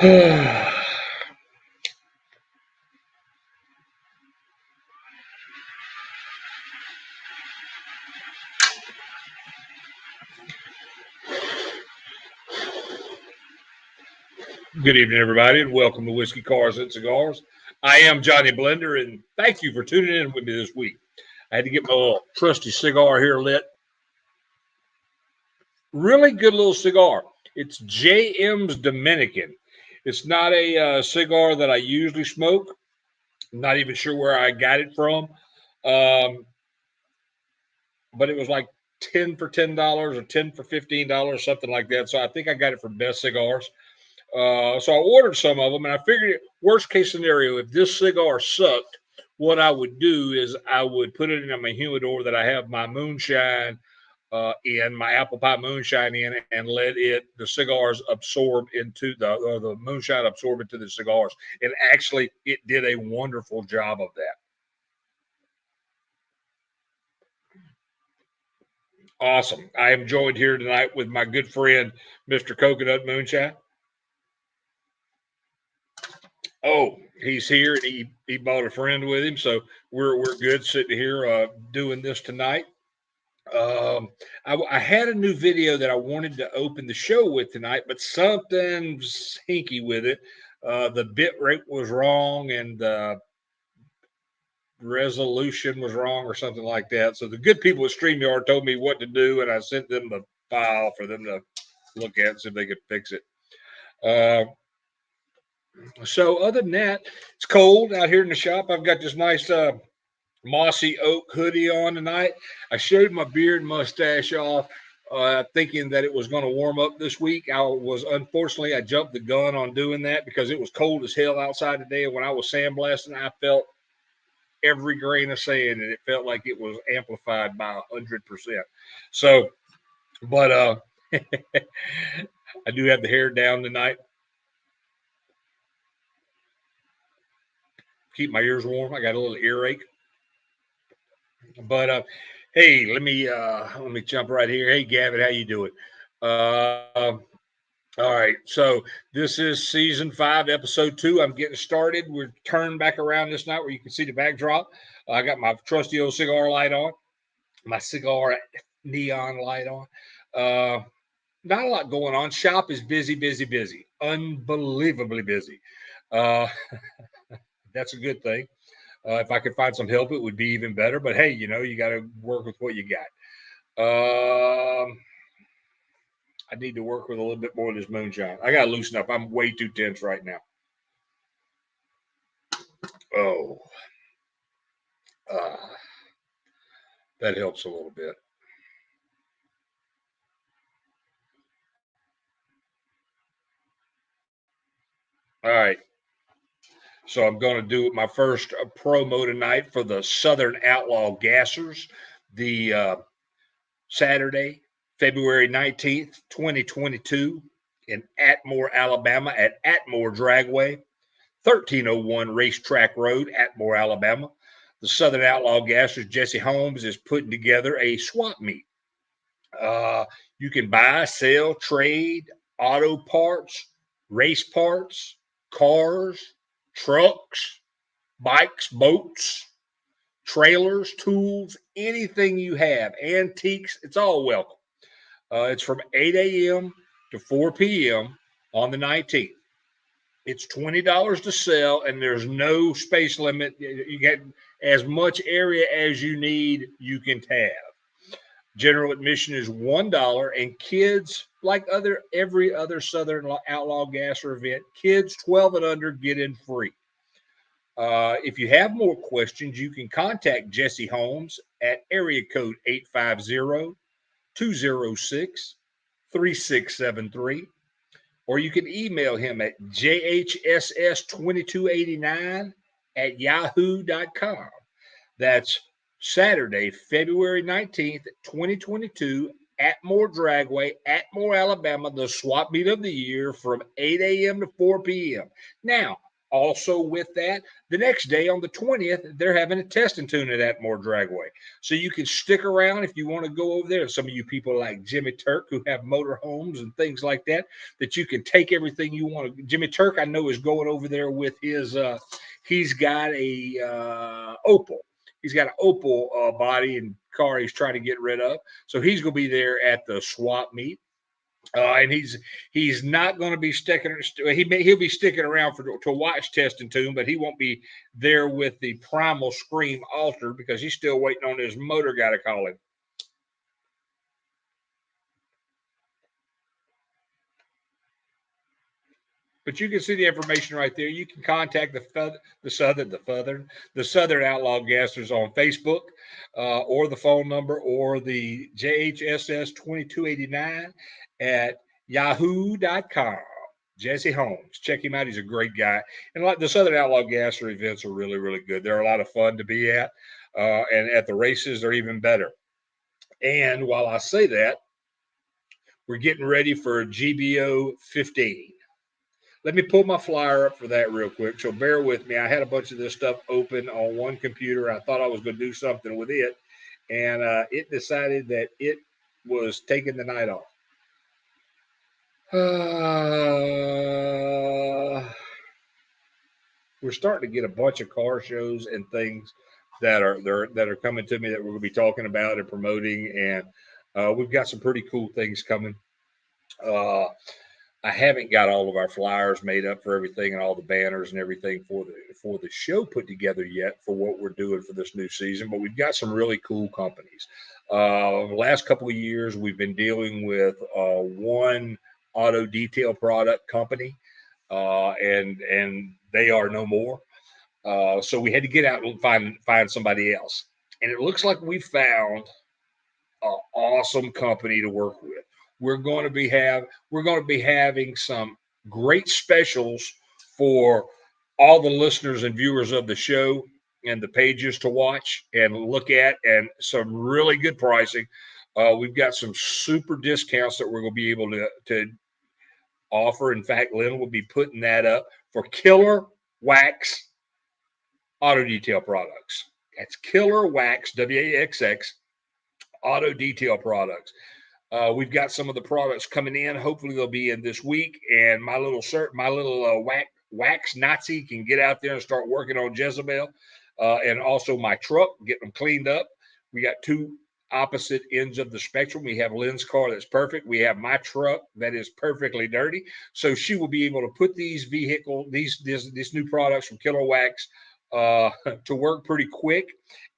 Good evening, everybody, and welcome to Whiskey, Cars, and Cigars. I am Johnny Blender, and thank you for tuning in with me this week. I had to get my little trusty cigar here lit. Really good little cigar. It's JM's Dominican. It's not a cigar that I usually smoke. I'm not even sure where I got it from, um, but it was like 10 for $10 or 10 for $15, something like that. So I think I got it from Best Cigars. So I ordered some of them, and I figured, worst case scenario, if this cigar sucked, what I would do is I would put it in my humidor that I have my moonshine in, my apple pie moonshine in, and let the cigars absorb into the moonshine absorb into the cigars. And actually, it did a wonderful job of that. Awesome. I am joined here tonight with my good friend, Mr. Coconut Moonshine. Oh, he's here, and he brought a friend with him, so we're good sitting here doing this tonight. I had a new video that I wanted to open the show with tonight, but something's hinky with it. The bit rate was wrong, and the resolution was wrong, or something like that. So the good people at StreamYard told me what to do, and I sent them the file for them to look at and see if they could fix it. So other than that, it's cold out here in the shop. I've got this nice mossy oak hoodie on tonight. I shaved my beard and mustache off, thinking that it was going to warm up this week. I jumped the gun on doing that because it was cold as hell outside today. And when I was sandblasting, I felt every grain of sand, and it felt like it was amplified by 100%. So, but I do have the hair down tonight. Keep my ears warm. I got a little earache. But hey, let me jump right here. Hey, Gavin, how you doing? All right, so this is season 5, episode 2. I'm getting started. We're turned back around this night where you can see the backdrop. I got my trusty old cigar light on, my cigar neon light on. Not a lot going on. Shop is busy, busy, busy, unbelievably busy. Uh, that's a good thing. If I could find some help, it would be even better. But hey, you got to work with what you got. I need to work with a little bit more of this moonshine. I got to loosen up. I'm way too tense right now. Oh, uh, that helps a little bit. All right. So I'm going to do my first promo tonight for the Southern Outlaw Gassers. The Saturday, February 19th, 2022, in Atmore, Alabama, at Atmore Dragway, 1301 Racetrack Road, Atmore, Alabama. The Southern Outlaw Gassers, Jesse Holmes, is putting together a swap meet. You can buy, sell, trade auto parts, race parts, cars, trucks, bikes, boats, trailers, tools, anything you have, antiques, it's all welcome. It's from 8 a.m. to 4 p.m. on the 19th. It's $20 to sell, and there's no space limit. You get as much area as you need, you can have. General admission is $1, and kids, like every other Southern Outlaw Gasser event, kids 12 and under get in free. If you have more questions, you can contact Jesse Holmes at area code 850-206-3673, or you can email him at jhss2289@yahoo.com. That's Saturday, February 19th, 2022, Atmore Dragway, Atmore, Alabama, the swap meet of the year from 8 a.m. to 4 p.m. Now, Also, with that, the next day on the 20th, they're having a test and tune at Atmore Dragway. So you can stick around if you want to go over there. Some of you people like Jimmy Turk who have motorhomes and things like that, that you can take everything you want. Jimmy Turk, I know, is going over there with his, he's got a Opel. He's got an Opel body and car he's trying to get rid of. So he's going to be there at the swap meet. And he's not going to be sticking. He'll be sticking around to watch Test and Tune, but he won't be there with the Primal Scream altered because he's still waiting on his motor guy to call him. But you can see the information right there. You can contact the Southern Outlaw Gassers on Facebook, or the phone number, or the JHSS 2289 at yahoo.com. Jesse Holmes, check him out. He's a great guy. And like the Southern Outlaw Gasser events are really, really good. They're a lot of fun to be at, and at the races they're even better. And while I say that, we're getting ready for GBO 15. Let me pull my flyer up for that real quick. So bear with me. I had a bunch of this stuff open on one computer. I thought I was going to do something with it, and it decided that it was taking the night off. We're starting to get a bunch of car shows and things that are coming to me that we're going to be talking about and promoting, and we've got some pretty cool things coming. I haven't got all of our flyers made up for everything and all the banners and everything for the show put together yet for what we're doing for this new season, but we've got some really cool companies. The last couple of years, we've been dealing with one auto detail product company, and they are no more. So we had to get out and find somebody else, and it looks like we found an awesome company to work with. We're going to be having some great specials for all the listeners and viewers of the show and the pages to watch and look at, and some really good pricing. We've got some super discounts that we're going to be able to offer. In fact, Lynn will be putting that up for Killer Wax Auto Detail Products. That's Killer Wax, WAXX, Auto Detail Products. We've got some of the products coming in. Hopefully they'll be in this week. And my little wax Nazi can get out there and start working on Jezebel. And also my truck, get them cleaned up. We got two opposite ends of the spectrum. We have Lynn's car that's perfect. We have my truck that is perfectly dirty. So she will be able to put these new products from Killer Wax to work pretty quick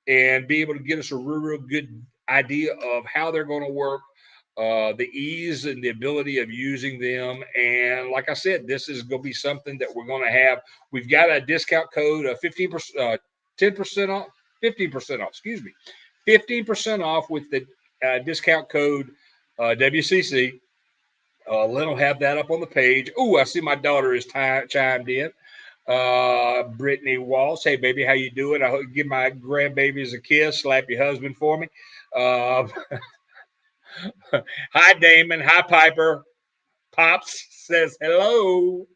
and be able to get us a real good idea of how they're going to work, the ease and the ability of using them. And like I said, this is going to be something that we're going to have. We've got a discount code of 15%, 10% off, 15% off, 15% off with the discount code WCC. Lynn will have that up on the page. Oh, I see my daughter is chimed in. Brittany Walsh, hey baby, how you doing? I hope you give my grandbabies a kiss. Slap your husband for me. Hi Damon. Hi Piper. Pops says hello.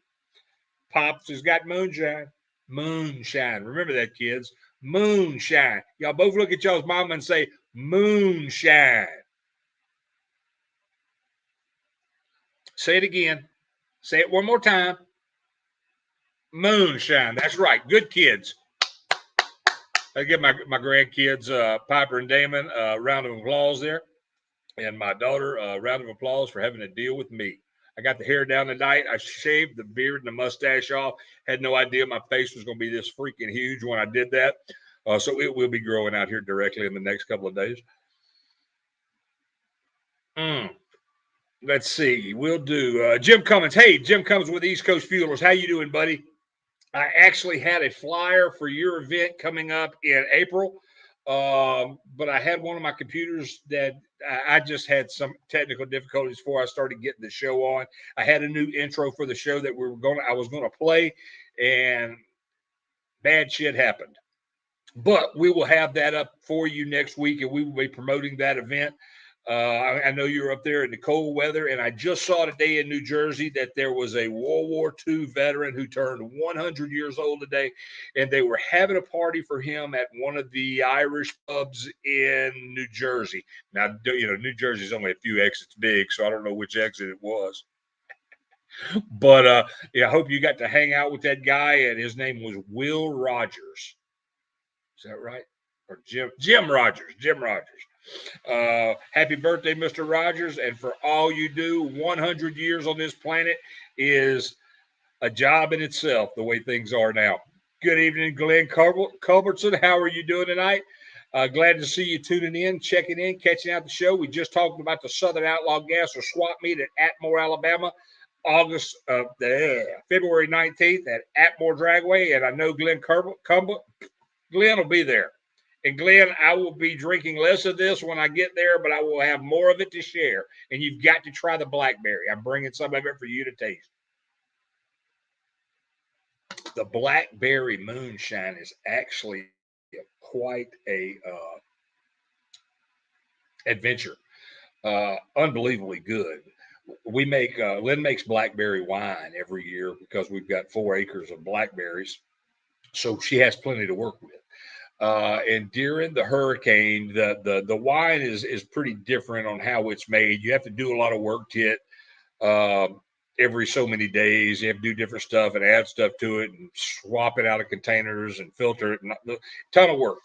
Pops has got moonshine. Moonshine. Remember that, kids. Moonshine. Y'all both look at y'all's mama and say moonshine. Say it again. Say it one more time. Moonshine. That's right. Good kids. I give my grandkids, Piper and Damon, a round of applause there. And my daughter, a round of applause for having to deal with me. I got the hair down tonight. I shaved the beard and the mustache off. Had no idea my face was going to be this freaking huge when I did that. So it will be growing out here directly in the next couple of days. Let's see. We'll do Jim Cummins. Hey, Jim Cummins with East Coast Fuelers. How you doing, buddy? I actually had a flyer for your event coming up in April, but I had one of my computers that I just had some technical difficulties before I started getting the show on. I had a new intro for the show that I was going to play, and bad shit happened. But we will have that up for you next week, and we will be promoting that event. I know you were up there in the cold weather, and I just saw today in New Jersey that there was a World War II veteran who turned 100 years old today, and they were having a party for him at one of the Irish pubs in New Jersey. Now, New Jersey's only a few exits big, so I don't know which exit it was. But yeah, I hope you got to hang out with that guy, and his name was Will Rogers. Is that right? Or Jim Rogers. Jim Rogers. Happy birthday, Mr. Rogers. And for all you do, 100 years on this planet is a job in itself, the way things are now. Good evening, Glenn Culbertson. How are you doing tonight? Glad to see you tuning in, checking in, catching out the show. We just talked about the Southern Outlaw Gas or swap meet at Atmore, Alabama, February 19th at Atmore Dragway. And I know Glenn will be there. And Glenn, I will be drinking less of this when I get there, but I will have more of it to share. And you've got to try the blackberry. I'm bringing some of it for you to taste. The blackberry moonshine is actually quite a adventure. Unbelievably good. We make Lynn makes blackberry wine every year because we've got 4 acres of blackberries, so she has plenty to work with. And during the hurricane, the wine is pretty different on how it's made. You have to do a lot of work to it every so many days. You have to do different stuff and add stuff to it and swap it out of containers and filter it. Ton of work.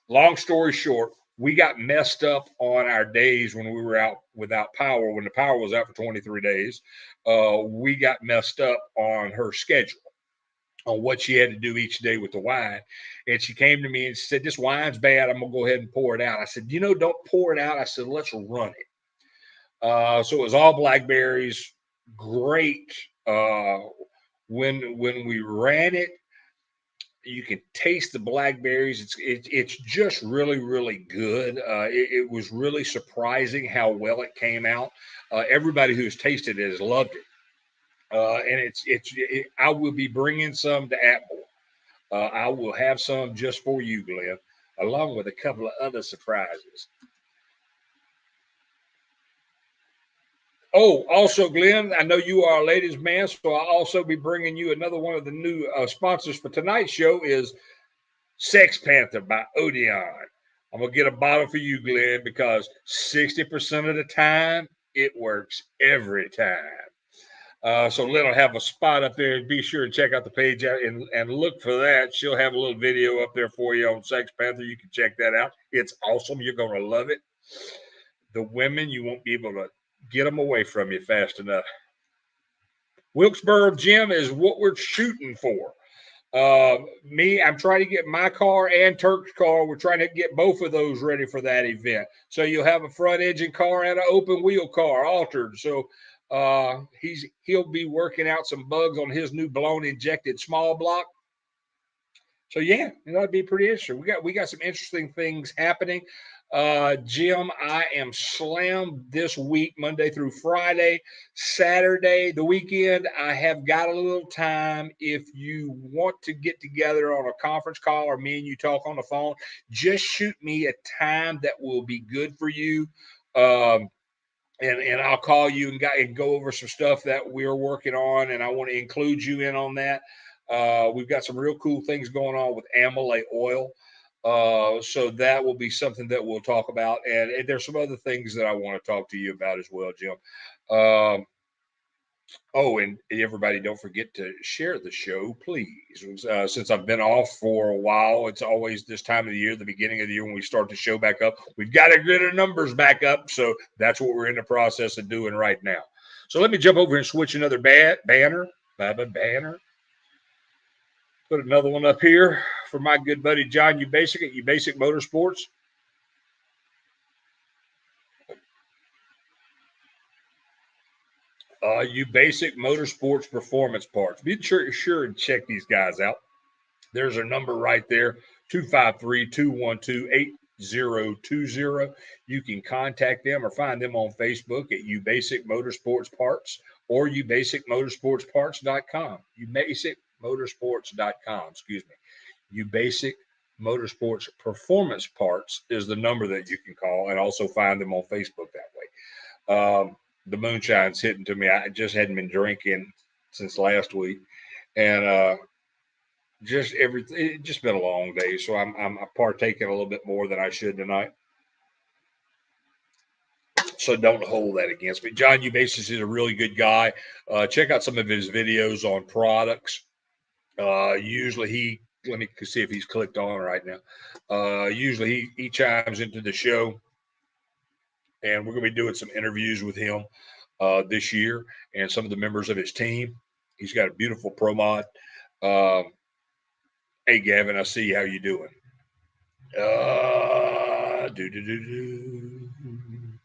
Long story short, we got messed up on our days when we were out without power. When the power was out for 23 days, we got messed up on her schedule, on what she had to do each day with the wine. And she came to me and said, "This wine's bad. I'm going to go ahead and pour it out." I said, "Don't pour it out." I said, "Let's run it." So it was all blackberries. Great. When we ran it, you can taste the blackberries. It's just really, really good. It was really surprising how well it came out. Everybody who's tasted it has loved it. And I will be bringing some to Atmore. I will have some just for you, Glenn, along with a couple of other surprises. Oh, also, Glenn, I know you are a ladies' man, so I'll also be bringing you another one of the new sponsors for tonight's show is Sex Panther by Odeon. I'm going to get a bottle for you, Glenn, because 60% of the time, it works every time. So Lynn will have a spot up there, and be sure to check out the page out and look for that. She'll have a little video up there for you on Sex Panther. You can check that out. It's awesome. You're going to love it. The women, you won't be able to get them away from you fast enough. Wilkesboro Gym is what we're shooting for. I'm trying to get my car and Turk's car. We're trying to get both of those ready for that event. So you'll have a front engine car and an open wheel car altered. So he'll be working out some bugs on his new blown injected small block. So yeah, that'd be pretty interesting. We got some interesting things happening. Jim, I am slammed this week, Monday through Friday. Saturday, the weekend, I have got a little time. If you want to get together on a conference call or me and you talk on the phone, just shoot me a time that will be good for you. And I'll call you and go over some stuff that we're working on, and I want to include you in on that. We've got some real cool things going on with Amylase oil. So that will be something that we'll talk about. And there's some other things that I want to talk to you about as well, Jim. And everybody, don't forget to share the show, please. Since I've been off for a while, it's always this time of the year, the beginning of the year, when we start the show back up. We've got to get our numbers back up. So that's what we're in the process of doing right now. So let me jump over and switch another banner. Put another one up here for my good buddy John Ubasic at Ubasic Motorsports. Ubasic Motorsports Performance Parts. Be sure and check these guys out. There's our number right there, 253-212-8020. You can contact them or find them on Facebook at Ubasic Motorsports Parts or ubasicmotorsportsparts.com. Ubasicmotorsports.com, excuse me. Ubasic Motorsports Performance Parts is the number that you can call, and also find them on Facebook that way. The moonshine's hitting to me. I just hadn't been drinking since last week, and it's just been a long day, so I'm partaking a little bit more than I should tonight. So don't hold that against me. John Eubasis is a really good guy. Check out some of his videos on products. Usually let me see if he's clicked on right now. Usually he chimes into the show, and we're going to be doing some interviews with him this year and some of the members of his team. He's got a beautiful pro mod. Hey, Gavin, I see how you doing.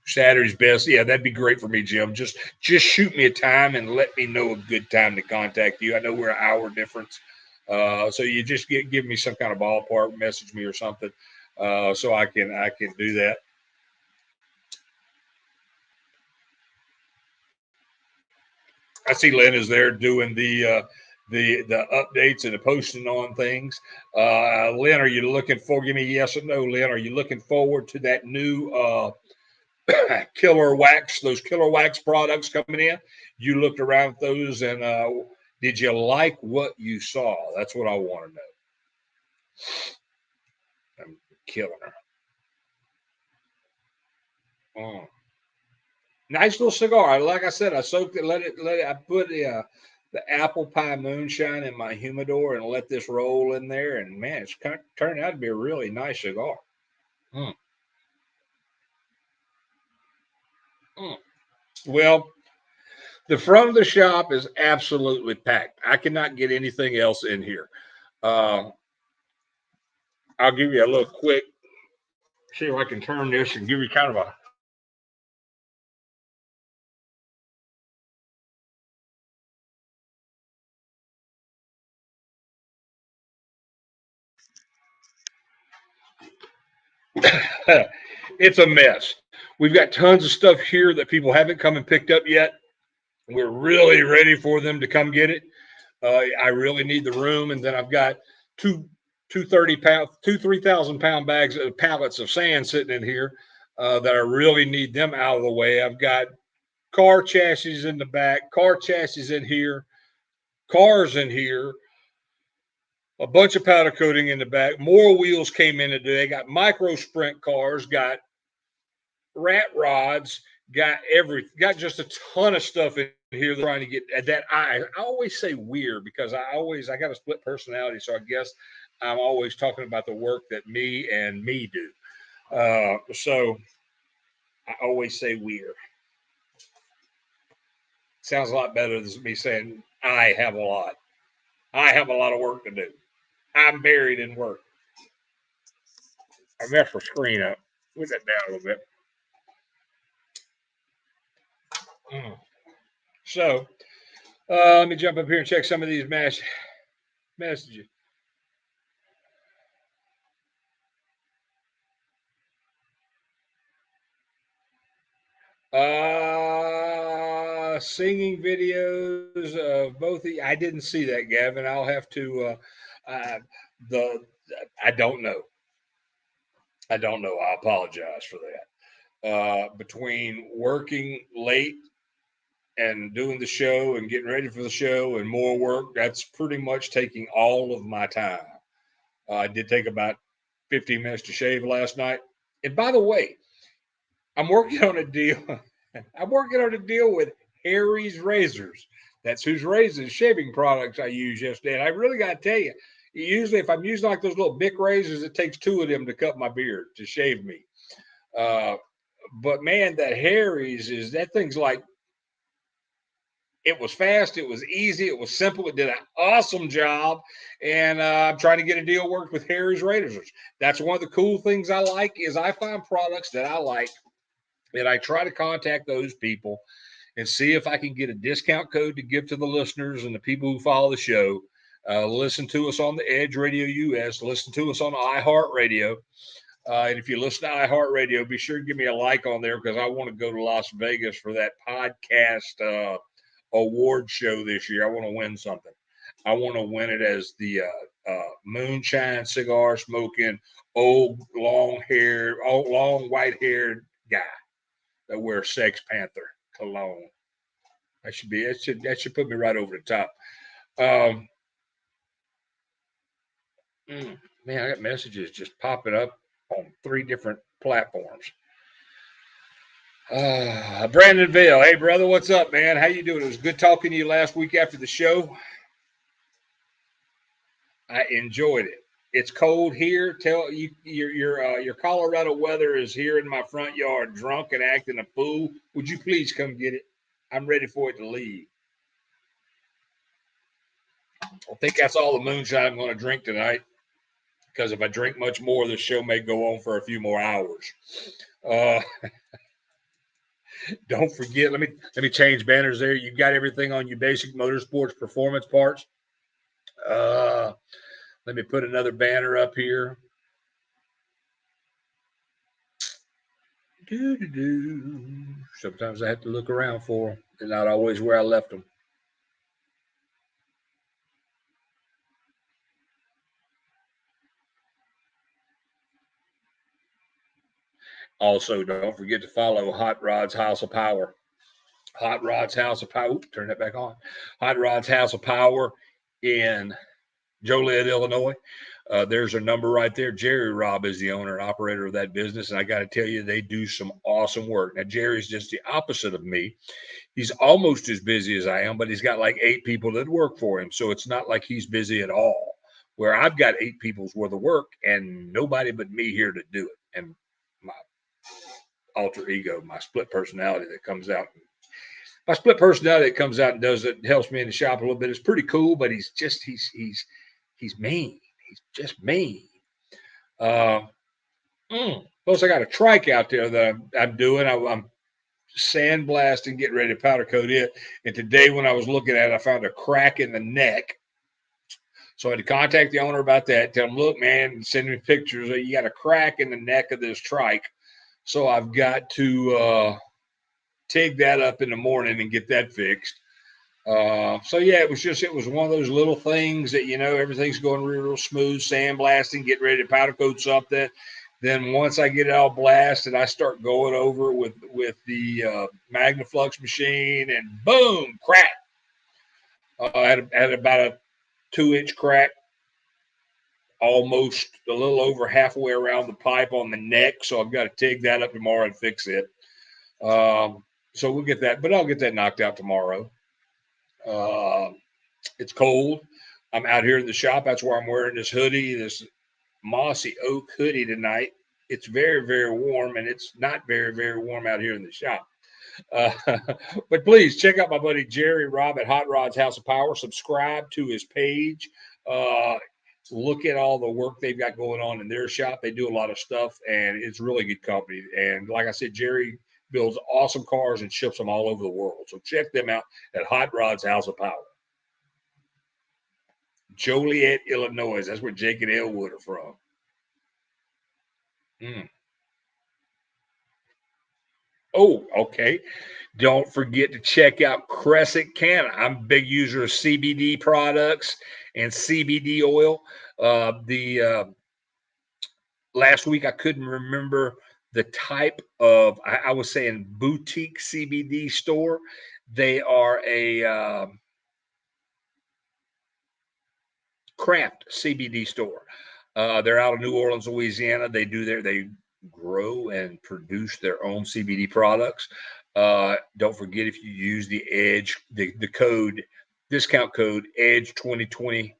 Saturday's best. Yeah, that'd be great for me, Jim. Just shoot me a time and let me know a good time to contact you. I know we're an hour difference, so you just give me some kind of ballpark, message me or something, so I can do that. I see Lynn is there doing the updates and the posting on things. Lynn, are you looking for? Give me yes or no, Lynn. Are you looking forward to that new killer wax? Those killer wax products coming in. You looked around at those, and did you like what you saw? That's what I want to know. I'm killing her. Oh. Nice little cigar. Like I said, I soaked it, let it. I put the apple pie moonshine in my humidor and let this roll in there. And man, it's kind of turned out to be a really nice cigar. Mm. Mm. Well, the front of the shop is absolutely packed. I cannot get anything else in here. Uh, I'll give you a little quick, see if I can turn this and give you kind of a. It's a mess. We've got tons of stuff here that people haven't come and picked up yet. We're really ready for them to come get it. I really need the room, and then I've got two 30-pound, 3,000-pound bags of pallets of sand sitting in here that I really need them out of the way. I've got car chassis in the back, car chassis in here, cars in here, a bunch of powder coating in the back. More wheels came in today. Got micro sprint cars, got rat rods, got just a ton of stuff in here trying to get that. I always say weird because I got a split personality, so I guess I'm always talking about the work that me do. So I always say weird. Sounds a lot better than me saying I have a lot. I have a lot of work to do. I'm buried in work. I messed my screen up. Put that down a little bit. Mm. So let me jump up here and check some of these messages. Singing videos of both. I didn't see that, Gavin. I'll have to. The I don't know. I don't know. I apologize for that. Between working late and doing the show and getting ready for the show and more work, that's pretty much taking all of my time. I did take about 15 minutes to shave last night. And by the way, I'm working on a deal. I'm working on a deal with Harry's Razors. That's whose razors, shaving products I used yesterday. And I really got to tell you, usually if I'm using like those little Bic razors, it takes two of them to cut my beard, to shave me. But man, that Harry's that thing's like, it was fast, it was easy, it was simple, it did an awesome job. And I'm trying to get a deal worked with Harry's Razors. That's one of the cool things I like is I find products that I like, and I try to contact those people and see if I can get a discount code to give to the listeners and the people who follow the show. Listen to us on the Edge Radio US. Listen to us on iHeartRadio. And if you listen to iHeartRadio, be sure to give me a like on there because I want to go to Las Vegas for that podcast award show this year. I want to win something. I want to win it as the moonshine cigar smoking, old long white haired guy that wears Sex Panther cologne. That should put me right over the top. Um, Man, I got messages just popping up on 3 different platforms. Brandon Vale, hey brother, what's up, man? How you doing? It was good talking to you last week after the show. I enjoyed it. It's cold here. Tell you your Colorado weather is here in my front yard, drunk and acting a fool. Would you please come get it? I'm ready for it to leave. I think that's all the moonshine I'm going to drink tonight. Because if I drink much more, the show may go on for a few more hours. Don't forget. Let me change banners there. You've got everything on your basic motorsports performance parts. Let me put another banner up here. Sometimes I have to look around for them. They're not always where I left them. Also, don't forget to follow Hot Rod's House of Power. Hot Rod's House of Power. Oops, turn that back on. Hot Rod's House of Power in Joliet, Illinois. There's a number right there. Jerry Robb is the owner and operator of that business. And I got to tell you, they do some awesome work. Now, Jerry's just the opposite of me. He's almost as busy as I am, but he's got like 8 people that work for him. So it's not like he's busy at all. Where I've got 8 people's worth of work and nobody but me here to do it. And my alter ego, my split personality that comes out. My split personality that comes out and does it, helps me in the shop a little bit. It's pretty cool, but he's mean. He's just mean. Plus, I got a trike out there that I'm doing. I'm sandblasting, getting ready to powder coat it. And today, when I was looking at it, I found a crack in the neck. So I had to contact the owner about that. Tell him, look, man, send me pictures. You got a crack in the neck of this trike. So I've got to TIG that up in the morning and get that fixed. So yeah, it was one of those little things that, everything's going real smooth, sandblasting, get ready to powder coat something. Then once I get it all blasted, I start going over with the Magnaflux machine, and boom, crack. Had about a 2-inch crack, almost a little over halfway around the pipe on the neck. So I've got to TIG that up tomorrow and fix it. So we'll get that, but I'll get that knocked out tomorrow. It's cold. I'm out here in the shop. That's why I'm wearing this hoodie, this mossy oak hoodie tonight. It's very, very warm, and it's not very, very warm out here in the shop. But please check out my buddy Jerry Robb at Hot Rod's House of Power. Subscribe to his page. Look at all the work they've got going on in their shop. They do a lot of stuff, and it's really good company. And like I said, Jerry builds awesome cars and ships them all over the world. So check them out at Hot Rod's House of Power. Joliet, Illinois. That's where Jake and Elwood are from. Oh, okay. Don't forget to check out Crescent Canna. I'm a big user of CBD products and CBD oil. The last week I couldn't remember the type of, I was saying boutique CBD store. They are a craft CBD store. They're out of New Orleans, Louisiana. They grow and produce their own CBD products. Don't forget, if you use the Edge, the discount code Edge 2020,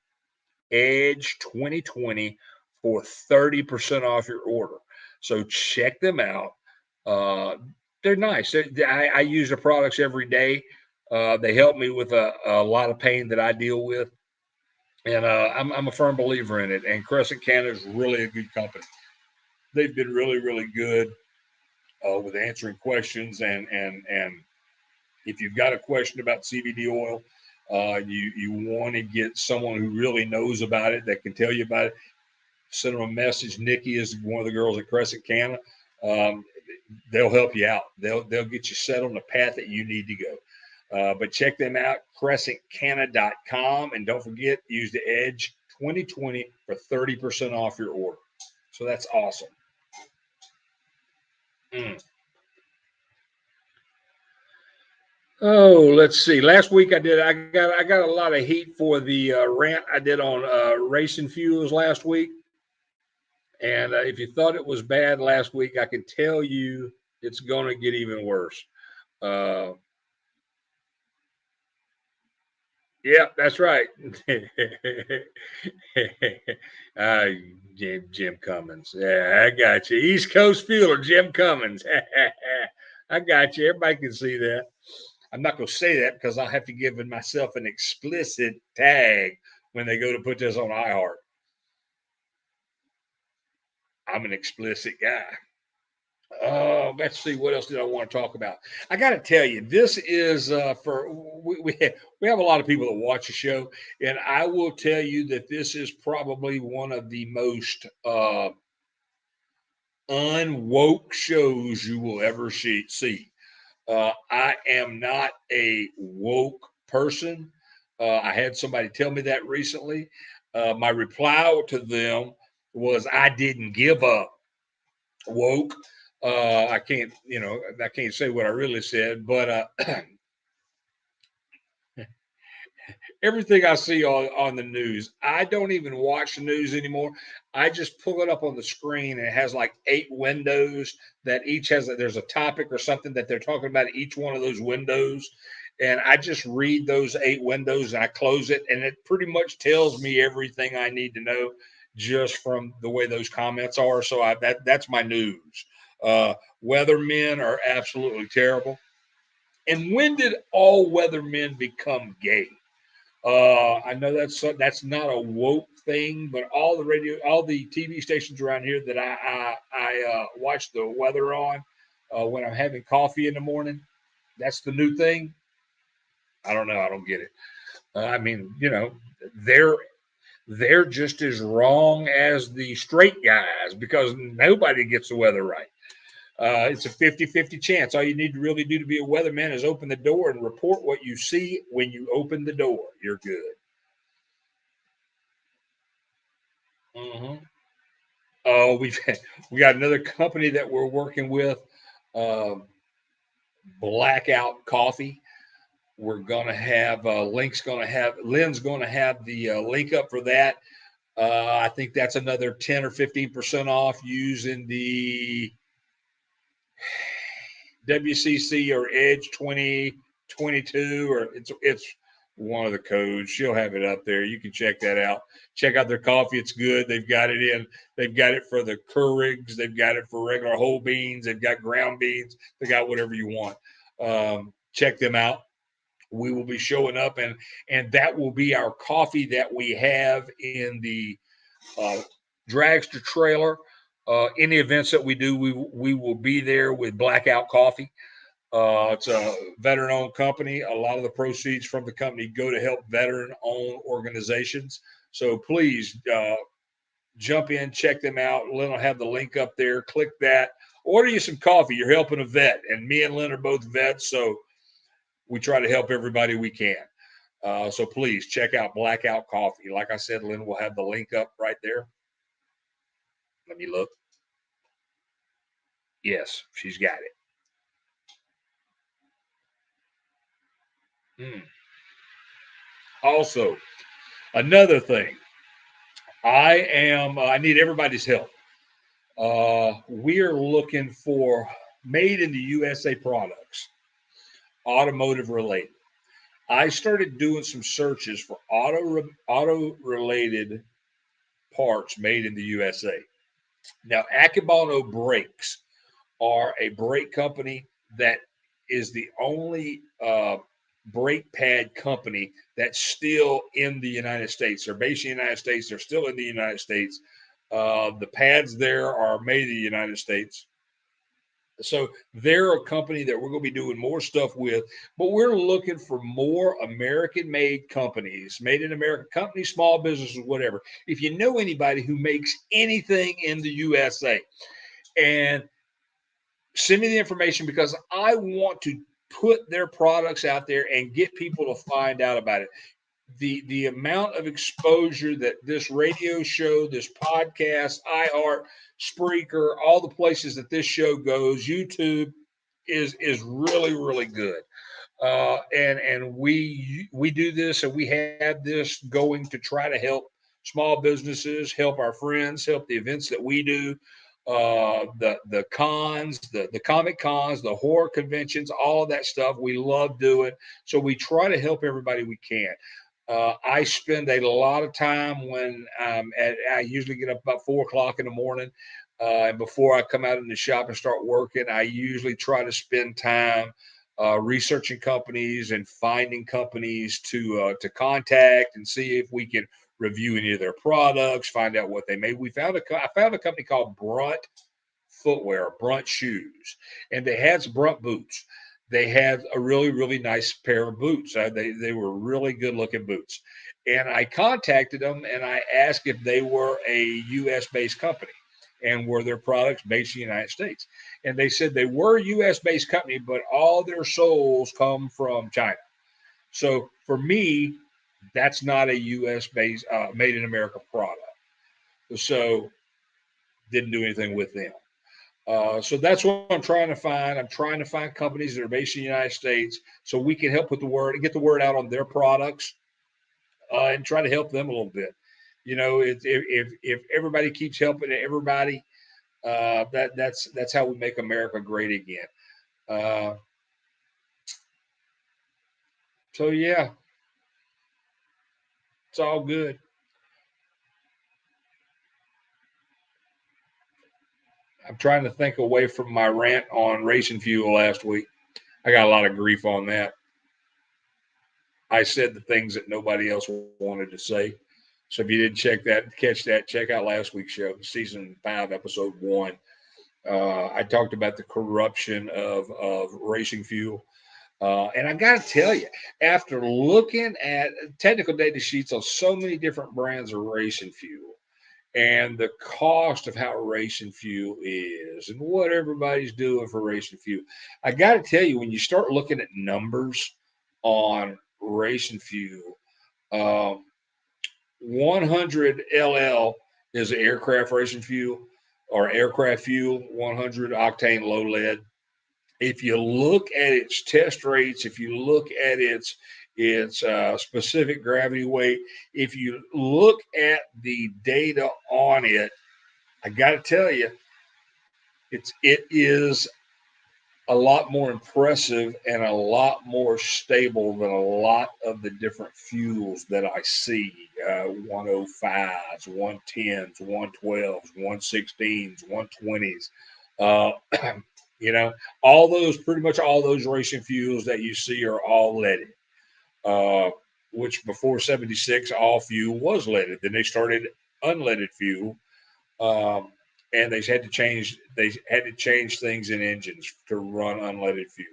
Edge 2020 for 30% off your order. So check them out. They're nice. I use the products every day. They help me with a lot of pain that I deal with. And I'm a firm believer in it. And Crescent Canada is really a good company. They've been really, really good with answering questions. And if you've got a question about CBD oil, you want to get someone who really knows about it, that can tell you about it, send them a message. Nikki is one of the girls at Crescent Canada. They'll help you out. They'll get you set on the path that you need to go. But check them out, crescentcanna.com. And don't forget, use the Edge 2020 for 30% off your order. So that's awesome. Oh, let's see. Last week I got a lot of heat for the rant I did on racing fuels last week. And if you thought it was bad last week, I can tell you it's going to get even worse. Uh, yeah, that's right. Jim Cummins. Yeah, I got you. East Coast Fueler, Jim Cummins. I got you. Everybody can see that. I'm not going to say that because I'll have to give myself an explicit tag when they go to put this on iHeart. I'm an explicit guy. Let's see, what else did I want to talk about? I got to tell you, this is for we have a lot of people that watch the show, and I will tell you that this is probably one of the most unwoke shows you will ever see. I am not a woke person. I had somebody tell me that recently. My reply to them was, I didn't give up woke. I can't, I can't say what I really said, but everything I see on the news, I don't even watch the news anymore. I just pull it up on the screen, and it has like 8 windows that each there's a topic or something that they're talking about at each one of those windows. And I just read those 8 windows and I close it, and it pretty much tells me everything I need to know just from the way those comments are. So that's my news. Weathermen are absolutely terrible. And when did all weathermen become gay? I know that's not a woke thing, but all the TV stations around here that I watch the weather on when I'm having coffee in the morning, that's the new thing. I don't know. I don't get it. I mean, they're they're just as wrong as the straight guys because nobody gets the weather right. It's a 50-50 chance. All you need to really do to be a weatherman is open the door and report what you see when you open the door. You're good. Mm-hmm. We got another company that we're working with, um, Blackout Coffee. We're gonna have Lynn's gonna have the link up for that. I think that's another 10 or 15% off using the WCC or Edge 2022, or it's one of the codes. She'll have it up there. You can check that out. Check out their coffee. It's good. They've got it for the Keurigs. They've got it for regular whole beans. They've got ground beans. They got whatever you want. Check them out. We will be showing up, and that will be our coffee that we have in the uh, dragster trailer. Any events that we do, we will be there with Blackout Coffee. It's a veteran-owned company. A lot of the proceeds from the company go to help veteran-owned organizations. So please jump in, check them out. Lynn will have the link up there. Click that. Order you some coffee. You're helping a vet, and me and Lynn are both vets, so we try to help everybody we can. So please check out Blackout Coffee. Like I said, Lynn will have the link up right there. Let me look. Yes, she's got it. Also, another thing, I need everybody's help. We're looking for made in the USA products, automotive related. I started doing some searches for auto related parts made in the USA. Now, Akebano Brakes are a brake company that is the only brake pad company that's still in the United States. They're based in the United States. They're still in the United States. The pads there are made in the United States. So they're a company that we're going to be doing more stuff with, but we're looking for more American made companies, made in America companies, small businesses, whatever. If you know anybody who makes anything in the USA, and send me the information because I want to put their products out there and get people to find out about it. the amount of exposure that this radio show, this podcast, iHeart, Spreaker, all the places that this show goes, YouTube is really really good. And we do this and we have this going to try to help small businesses, help our friends, help the events that we do, the cons, the comic cons, the horror conventions, all of that stuff. We love doing. So we try to help everybody we can. I spend a lot of time when I usually get up about 4 o'clock in the morning. And before I come out in the shop and start working, I usually try to spend time researching companies and finding companies to contact and see if we can review any of their products, find out what they made. I found a company called Brunt Footwear, Brunt Shoes, and they had some Brunt boots. They had a really really nice pair of boots. They were really good looking boots, and I contacted them and I asked if they were a U.S. based company and were their products based in the United States. And they said they were a U.S. based company, but all their soles come from China. So for me, that's not a U.S. based made in America product. So didn't do anything with them. So that's what I'm trying to find. I'm trying to find companies that are based in the United States so we can help with the word and get the word out on their products and try to help them a little bit. You know, if everybody keeps helping everybody, that's how we make America great again. Uh, so yeah, it's all good. I'm trying to think away from my rant on racing fuel last week. I got a lot of grief on that. I said the things that nobody else wanted to say. So if you didn't catch that, check out last week's show, season 5, episode 1. I talked about the corruption of racing fuel. And I got to tell you, after looking at technical data sheets on so many different brands of racing fuel and the cost of how racing fuel is and what everybody's doing for racing fuel, I got to tell you, when you start looking at numbers on racing fuel, um, 100 LL is aircraft racing fuel or aircraft fuel, 100 octane low lead. If you look at its test rates, if you look at its specific gravity weight, if you look at the data on it, I got to tell you, it is a lot more impressive and a lot more stable than a lot of the different fuels that I see. 105s, 110s, 112s, 116s, 120s. Uh, you know, pretty much all those racing fuels that you see are all leaded. Uh, which before 76, all fuel was leaded. Then they started unleaded fuel. Um, and they had to change things in engines to run unleaded fuel.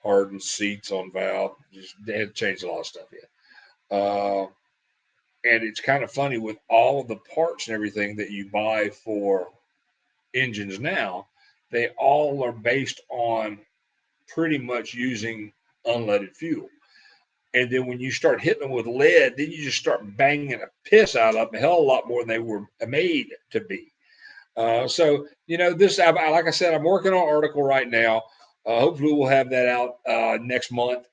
Hardened seats on valve. Just they had to change a lot of stuff. Yeah. And it's kind of funny with all of the parts and everything that you buy for engines now, they all are based on pretty much using unleaded fuel. And then when you start hitting them with lead, then you just start banging a piss out of them a hell of a lot more than they were made to be. So this like I said, I'm working on an article right now. Hopefully, we'll have that out next month,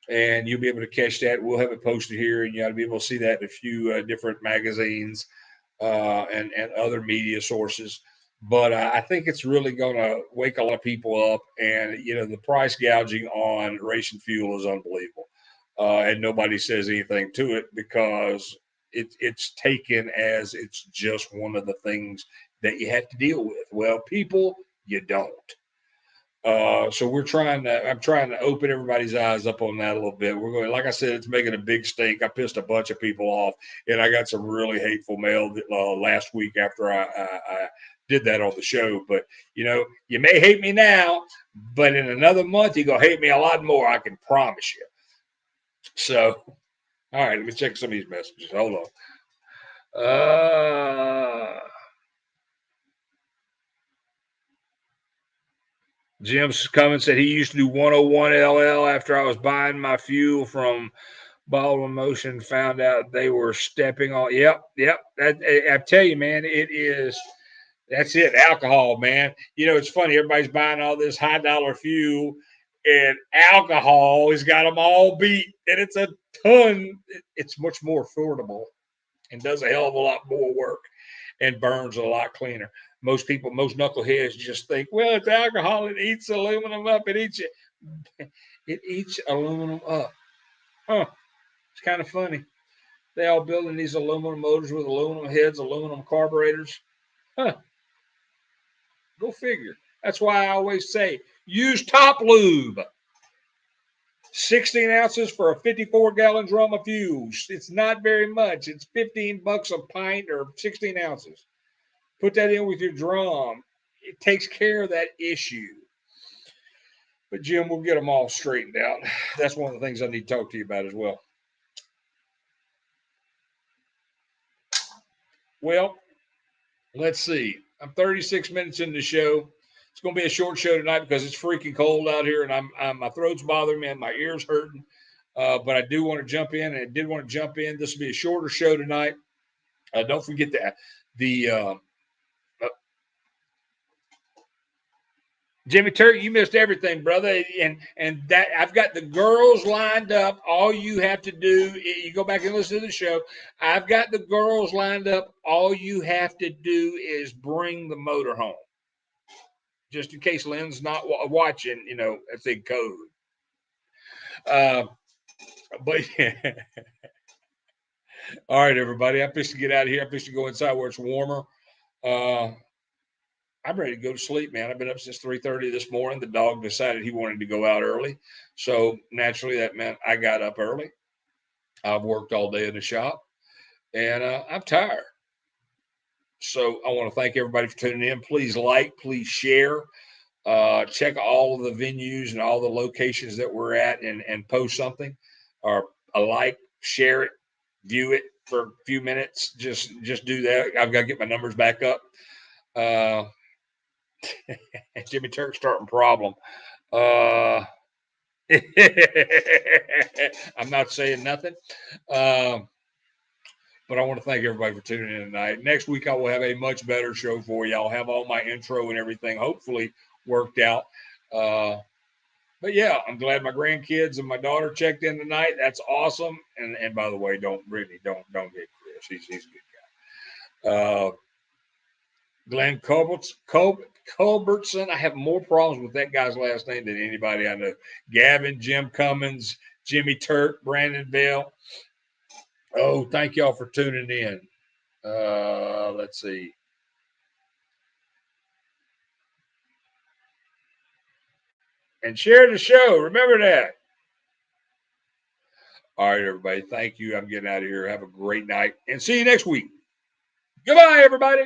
and you'll be able to catch that. We'll have it posted here, and you'll be able to see that in a few different magazines and other media sources. But I think it's really going to wake a lot of people up, and the price gouging on racing fuel is unbelievable, and nobody says anything to it because it's taken as it's just one of the things that you have to deal with. Well, people, you don't. So I'm trying to open everybody's eyes up on that a little bit. We're going, like I said, it's making a big stink. I pissed a bunch of people off, and I got some really hateful mail last week after I did that on the show. But you may hate me now, but in another month you're gonna hate me a lot more. I can promise you. So, all right, let me check some of these messages. Hold on. Jim's coming said he used to do 101 LL after I was buying my fuel from Baldwin Motion. Found out they were stepping on. Yep. I tell you, man, it is. That's it. Alcohol, man. You know, it's funny. Everybody's buying all this high dollar fuel, and alcohol has got them all beat. And it's a ton. It's much more affordable and does a hell of a lot more work and burns a lot cleaner. Most people, most knuckleheads just think, well, it's alcohol. It eats aluminum up. It eats aluminum up. Huh. It's kind of funny. They all building these aluminum motors with aluminum heads, aluminum carburetors. Huh. Go figure. That's why I always say use top lube. 16 ounces for a 54-gallon drum of fuel. It's not very much. It's $15 a pint or 16 ounces. Put that in with your drum. It takes care of that issue. But Jim, we'll get them all straightened out. That's one of the things I need to talk to you about as well. Well, let's see. I'm 36 minutes into the show. It's going to be a short show tonight because it's freaking cold out here, and I'm my throat's bothering me and my ears hurting. But I do want to jump in, and I did want to jump in. This will be a shorter show tonight. Don't forget that the Jimmy Turk, you missed everything, brother. And that I've got the girls lined up. All you have to do, you go back and listen to the show. I've got the girls lined up. All you have to do is bring the motor home. Just in case Lynn's not watching, you know, that's a code. But yeah. All right, everybody. I'm supposed to get out of here. I'm supposed to go inside where it's warmer. I'm ready to go to sleep, man. I've been up since 3:30 this morning. The dog decided he wanted to go out early. So naturally, that meant I got up early. I've worked all day in the shop, and I'm tired. So I want to thank everybody for tuning in. Please like, please share. Check all of the venues and all the locations that we're at and post something or a like, share it, view it for a few minutes. Just do that. I've got to get my numbers back up. Jimmy Turk starting problem. I'm not saying nothing. But I want to thank everybody for tuning in tonight. Next week, I will have a much better show for you. I'll have all my intro and everything hopefully worked out. But yeah, I'm glad my grandkids and my daughter checked in tonight. That's awesome. And by the way, don't get Chris. He's a good guy. Glenn Culbertson. I have more problems with that guy's last name than anybody I know. Gavin, Jim Cummins, Jimmy Turk, Brandon Bell. Oh, thank y'all for tuning in. Let's see. And share the show. Remember that. All right, everybody. Thank you. I'm getting out of here. Have a great night and see you next week. Goodbye, everybody.